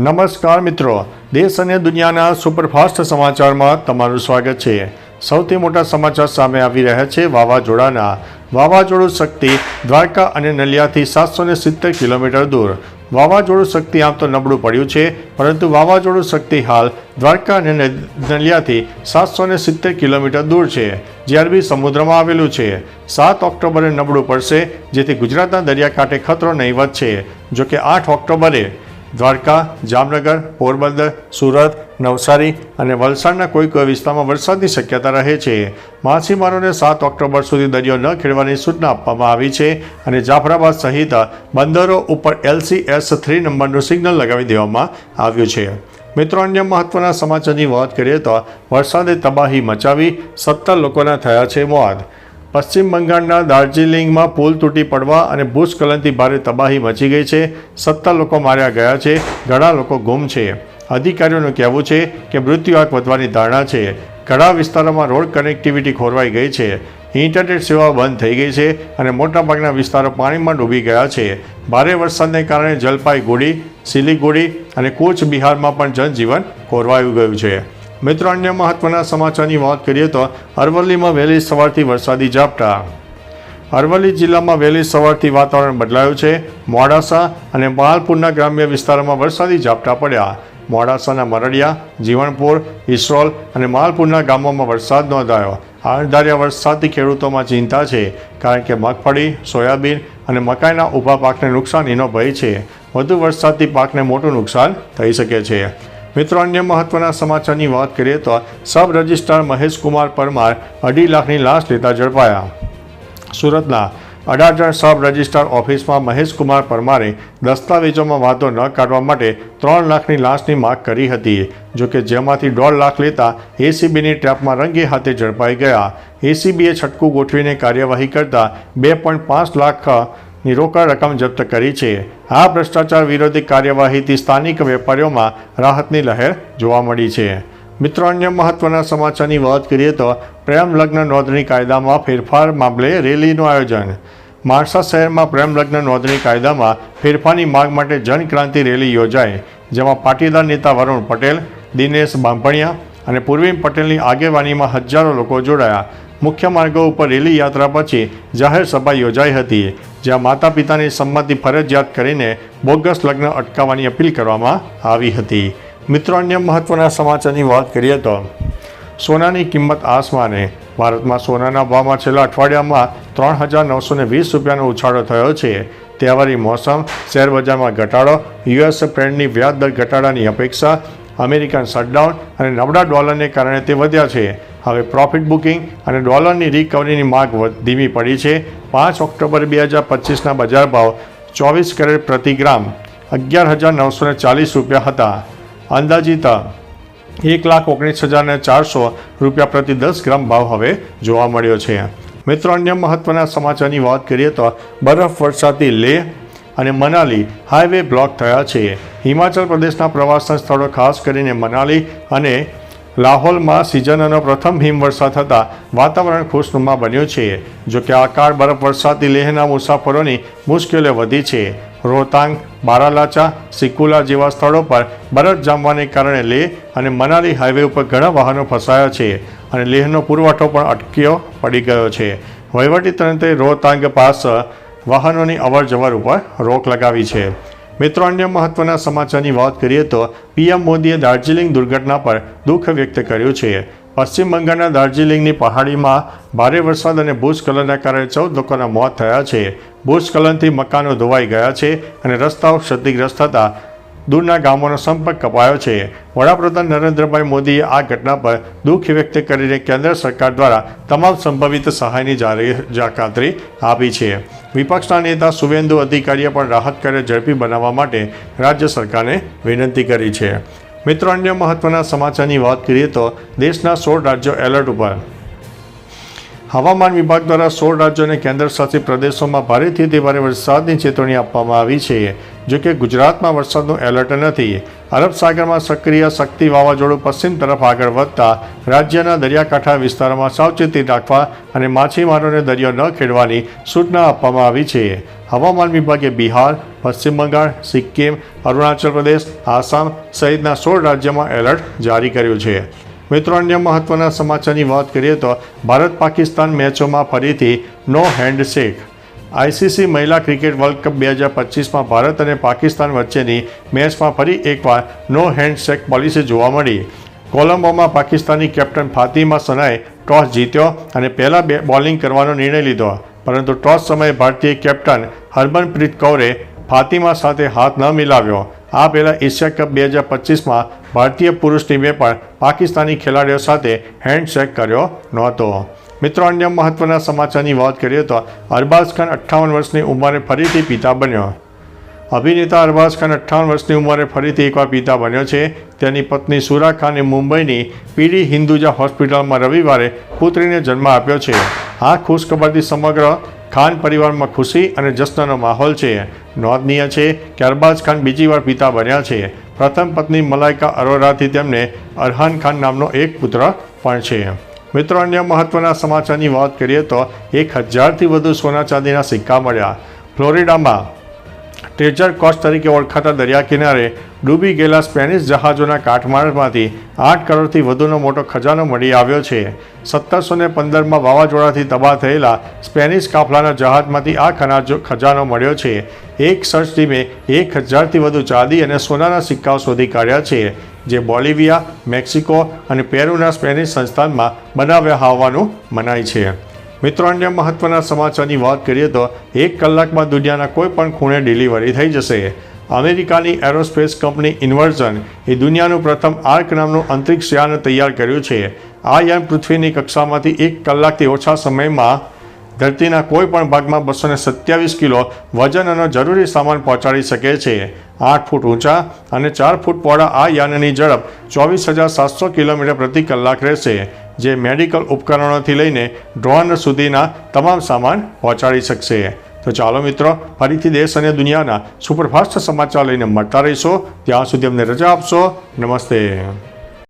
નમસ્કાર મિત્રો, દેશ અને દુનિયાના સુપરફાસ્ટ સમાચારમાં તમારું સ્વાગત છે। સૌથી મોટા સમાચાર સામે આવી રહ્યા છે વાવાઝોડાના। વાવાઝોડું શક્તિ દ્વારકા અને નલિયાથી 770 કિલોમીટર દૂર। વાવાઝોડું શક્તિ આમ તો નબળું પડ્યું છે, પરંતુ વાવાઝોડું શક્તિ હાલ દ્વારકા અને નલિયાથી 770 કિલોમીટર દૂર છે, જે અરબી સમુદ્રમાં આવેલું છે। 7 ઓક્ટોબરે નબળું પડશે, જેથી ગુજરાતના દરિયાકાંઠે ખતરો નહીવત છે। જોકે 8 ઓક્ટોબરે દ્વારકા, જામનગર, પોરબંદર, સુરત, નવસારી અને વલસાડના કોઈ વિસ્તારમાં વરસાદની શક્યતા રહે છે। માછીમારોને 7 ઓક્ટોબર સુધી દરિયો ન ખેડવાની સૂચના આપવામાં આવી છે અને જાફરાબાદ સહિત બંદરો ઉપર LCS-3 નંબરનું સિગ્નલ લગાવી દેવામાં આવ્યું છે। મિત્રો, અન્ય મહત્વના સમાચારની વાત કરીએ તો વરસાદે તબાહી મચાવી, 17 લોકોના થયા છે મોત। પશ્ચિમ બંગાળના દાર્જિલિંગમાં પુલ તૂટી પડવા અને ભૂસ્ખલનથી ભારે તબાહી મચી ગઈ છે। 17 લોકો માર્યા ગયા છે, ઘણા લોકો ગુમ છે। અધિકારીઓનું કહેવું છે કે મૃત્યુઆંક વધવાની ધારણા છે। ઘણા વિસ્તારોમાં રોડ કનેક્ટિવિટી ખોરવાઈ ગઈ છે, ઇન્ટરનેટ સેવાઓ બંધ થઈ ગઈ છે અને મોટાભાગના વિસ્તારો પાણીમાં ડૂબી ગયા છે। ભારે વરસાદને કારણે જલપાઈગુડી, સિલીગુડી અને કૂચ બિહારમાં પણ જનજીવન ખોરવાયું ગયું છે। મિત્રો, અન્ય મહત્વના સમાચારની વાત કરીએ તો અરવલ્લીમાં વહેલી સવારથી વરસાદી ઝાપટા। અરવલ્લી જિલ્લામાં વહેલી સવારથી વાતાવરણ બદલાયું છે। મોડાસા અને માલપુરના ગ્રામ્ય વિસ્તારોમાં વરસાદી ઝાપટા પડ્યા। મોડાસાના મરડિયા, જીવણપુર, ઇસરોલ અને માલપુરના ગામોમાં વરસાદ નોંધાયો। અણધાર્યા વરસાદથી ખેડૂતોમાં ચિંતા છે, કારણ કે મગફળી, સોયાબીન અને મકાઈના ઊભા પાકને નુકસાનીનો ભય છે। વધુ વરસાદથી પાકને મોટું નુકસાન થઈ શકે છે। મિત્રો, અન્ય મહત્વના સમાચારની વાત કરીએ તો સબ રજિસ્ટ્રાર મહેશકુમાર પરમાર 2.5 લાખની લાંચ લેતા ઝડપાયા। સુરતના અડાજણ સબ રજિસ્ટ્રાર ઓફિસમાં મહેશકુમાર પરમારે દસ્તાવેજોમાં વાંધો ન કાઢવા માટે 3 લાખની લાંચની માગ કરી હતી। જોકે જેમાંથી 1.5 લાખ લેતા એસીબીની ટ્રેપમાં રંગે હાથે ઝડપાઈ ગયા। એસીબીએ છટકું ગોઠવીને કાર્યવાહી કરતા 2.5 લાખની રોકડ રકમ જપ્ત કરી છે। આ ભ્રષ્ટાચાર વિરોધી કાર્યવાહીથી સ્થાનિક વેપારીઓમાં રાહતની લહેર જોવા મળી છે। મિત્રો, અન્ય મહત્વના સમાચારની વાત કરીએ તો પ્રેમ લગ્ન નોંધણી કાયદામાં ફેરફાર મામલે રેલીનું આયોજન। માણસા શહેરમાં પ્રેમ લગ્ન નોંધણી કાયદામાં ફેરફારની માંગ માટે જનક્રાંતિ રેલી યોજાઈ, જેમાં પાટીદાર નેતા વરુણ પટેલ, દિનેશ બાંભણિયા અને પૂર્વિમ પટેલની આગેવાનીમાં હજારો લોકો જોડાયા। મુખ્ય માર્ગો ઉપર રેલી યાત્રા પછી જાહેર સભા યોજાઈ હતી, જ્યાં માતા પિતાની સંમતિ ફરજિયાત કરીને બોગસ લગ્ન અટકાવવાની અપીલ કરવામાં આવી હતી। મિત્રો, અન્ય મહત્વના સમાચારની વાત કરીએ તો સોનાની કિંમત આસમાને। ભારતમાં સોનાના ભાવમાં છેલ્લા અઠવાડિયામાં 3,920 રૂપિયાનો ઉછાળો થયો છે। તહેવારી મોસમ, શેરબજારમાં ઘટાડો, US ફેડની વ્યાજ દર ઘટાડાની અપેક્ષા, અમેરિકન શટડાઉન અને નબળા ડોલરને કારણે તે વધ્યા છે। હવે પ્રોફિટ બુકિંગ અને ડોલરની રિકવરીની માંગ ધીમી પડી છે। 5 ઓક્ટોબર 2025ના બજાર ભાવ 24 કેરેટ પ્રતિ ગ્રામ 11,940 રૂપિયા હતા। અંદાજિત 1,19,400 રૂપિયા પ્રતિ 10 ગ્રામ ભાવ હવે જોવા મળ્યો છે। મિત્રો, અન્ય મહત્વના સમાચારની વાત કરીએ તો બરફ વર્ષાથી લેહ અને મનાલી હાઈવે બ્લોક થયા છે। હિમાચલ પ્રદેશના પ્રવાસન સ્થળો, ખાસ કરીને મનાલી અને લાહોલમાં સિઝનનો પ્રથમ હિમવર્ષા થતાં વાતાવરણ ખુશનુમા બન્યું છે। જોકે અકાળ બરફ વરસાદથી લેહના મુસાફરોની મુશ્કેલીઓ વધી છે। રોહતાંગ, બારાલાચા, સિકુલા જેવા સ્થળો પર બરફ જામવાને કારણે લેહ અને મનાલી હાઈવે ઉપર ઘણા વાહનો ફસાયા છે અને લેહનો પુરવઠો પણ અટક્યો પડી ગયો છે। વહીવટીતંત્રે રોહતાંગ પાસ વાહનોની અવરજવર ઉપર રોક લગાવી છે। મિત્રો, અન્ય મહત્વના સમાચારની વાત કરીએ તો PM મોદીએ દાર્જિલિંગ દુર્ઘટના પર દુઃખ વ્યક્ત કર્યું છે। પશ્ચિમ બંગાળના દાર્જિલિંગની પહાડીમાં ભારે વરસાદ અને ભૂસ્ખલનના કારણે 14 લોકોના મોત થયા છે। ભૂસ્ખલનથી મકાનો ધોવાઈ ગયા છે અને રસ્તાઓ ક્ષતિગ્રસ્ત થતાં દૂરના ગામોનો સંપર્ક કપાયો છે। વડાપ્રધાન નરેન્દ્રભાઈ મોદીએ આ ઘટના પર દુઃખ વ્યક્ત કરીને કેન્દ્ર સરકાર દ્વારા તમામ સંભવિત સહાયની ખાતરી આપી છે। વિપક્ષના નેતા શુવેન્દુ અધિકારીએ પણ રાહત કાર્ય ઝડપી બનાવવા માટે રાજ્ય સરકારને વિનંતી કરી છે। મિત્રો, અન્ય મહત્વના સમાચારની વાત કરીએ તો દેશના 16 રાજ્યો એલર્ટ ઉપર। હવામાન વિભાગ દ્વારા 16 રાજ્યો અને કેન્દ્ર શાસિત પ્રદેશોમાં ભારેથી અતિ ભારે વરસાદની ચેતવણી આપવામાં આવી છે। જો કે ગુજરાતમાં વરસાદનું એલર્ટ નથી। અરબ સાગરમાં સક્રિય શક્તિ વાવાઝોડું પશ્ચિમ તરફ આગળ વધતા રાજ્યના દરિયાકાંઠા વિસ્તારોમાં સાવચેતી રાખવા અને માછીમારોને દરિયો ન ખેડવાની સૂચના આપવામાં આવી છે. હવામાન વિભાગે બિહાર, પશ્ચિમ બંગાળ, સિક્કિમ, અરુણાચલ પ્રદેશ, આસામ સહિતના 16 રાજ્યોમાં એલર્ટ જારી કર્યું છે. મિત્રો, અન્ય મહત્વના સમાચારની વાત કરીએ તો ભારત પાકિસ્તાન મેચોમાં ફરીથી નો હેન્ડશેક. આઈસીસી મહિલા ક્રિકેટ વર્લ્ડ કપ 2025માં ભારત અને પાકિસ્તાન વચ્ચેની મેચમાં ફરી એકવાર નો હેન્ડશેક પોલિસી જોવા મળી. કોલંબોમાં પાકિસ્તાની કેપ્ટન ફાતિમા સનાએ ટોસ જીત્યો અને પહેલા બોલિંગ કરવાનો નિર્ણય લીધો, પરંતુ ટોસ સમયે ભારતીય કેપ્ટન હરમનપ્રીત કૌરે ફાતિમા સાથે હાથ ન મિલાવ્યો. આ પહેલાં એશિયા કપ 2025માં ભારતીય પુરુષ ટીમે પણ પાકિસ્તાની ખેલાડીઓ સાથે હેન્ડશેક કર્યો નહોતો. મિત્રો, અન્ય મહત્વના સમાચારની વાત કરીએ તો અરબાઝ ખાન 58 વર્ષની ઉંમરે ફરીથી પિતા બન્યો. અભિનેતા અરબાઝ ખાન 58 વર્ષની ઉંમરે ફરીથી એકવાર પિતા બન્યો છે. તેની પત્ની સુરા ખાને મુંબઈની પીડી હિન્દુજા હોસ્પિટલમાં રવિવારે પુત્રીને જન્મ આપ્યો છે. આ ખુશખબરથી સમગ્ર ખાન પરિવારમાં ખુશી અને જશ્નનો માહોલ છે. નોંધનીય છે કે અરબાઝ ખાન બીજી વાર પિતા બન્યા છે. પ્રથમ પત્ની મલાઇકા અરોરાથી તેમને અરહાન ખાન નામનો એક પુત્ર પણ છે. મિત્રો, અન્ય મહત્વના સમાચારની વાત કરીએ તો 1000થી વધુ સોના ચાંદીના સિક્કા મળ્યા. ફ્લોરિડામાં ટ્રેજર કોસ્ટ તરીકે ઓળખાતા દરિયા કિનારે ડૂબી ગયેલા સ્પેનિશ જહાજોના કાટમાળમાંથી 8 કરોડથી વધુનો મોટો ખજાનો મળી આવ્યો છે. 1715માં વાવાઝોડાથી તબાહ થયેલા સ્પેનિશ કાફલાના જહાજમાંથી આ ખજાનો મળ્યો છે. એક સર્ચ ટીમે 1000થી વધુ ચાંદી અને સોનાના સિક્કાઓ શોધી કાઢ્યા છે, જે બોલિવિયા, મેક્સિકો અને પેરુના સ્પેનિશ સંસ્થાનમાં બનાવ્યા હોવાનું મનાય છે. મિત્રો, અન્ય મહત્વના સમાચારની વાત કરીએ તો 1 કલાકમાં દુનિયાના કોઈ પણ ખૂણે ડિલિવરી થઈ જશે. અમેરિકાની એરોસ્પેસ કંપની ઇન્વર્ઝન એ દુનિયાનું પ્રથમ આર્ક નામનું અંતરિક્ષ યાન તૈયાર કર્યું છે. આ યાન પૃથ્વીની કક્ષામાંથી 1 કલાકથી ઓછા સમયમાં ધરતીના કોઈ પણ ભાગમાં 227 કિલો વજનનો જરૂરી સામાન પહોંચાડી શકે છે. 8 ફૂટ ઊંચા અને 4 ફૂટ પહોળા આ યાનની ઝડપ 24,700 કિલોમીટર પ્રતિ કલાક રહેશે, જે મેડિકલ ઉપકરણોથી લઈને ડ્રોન સુધીના તમામ સામાન પહોંચાડી શકશે. તો ચાલો મિત્રો, ફરીથી દેશ અને દુનિયાના સુપરફાસ્ટ સમાચાર લઈને મળતા રહીશો. ત્યાં સુધી અમને રજા આપશો. નમસ્તે.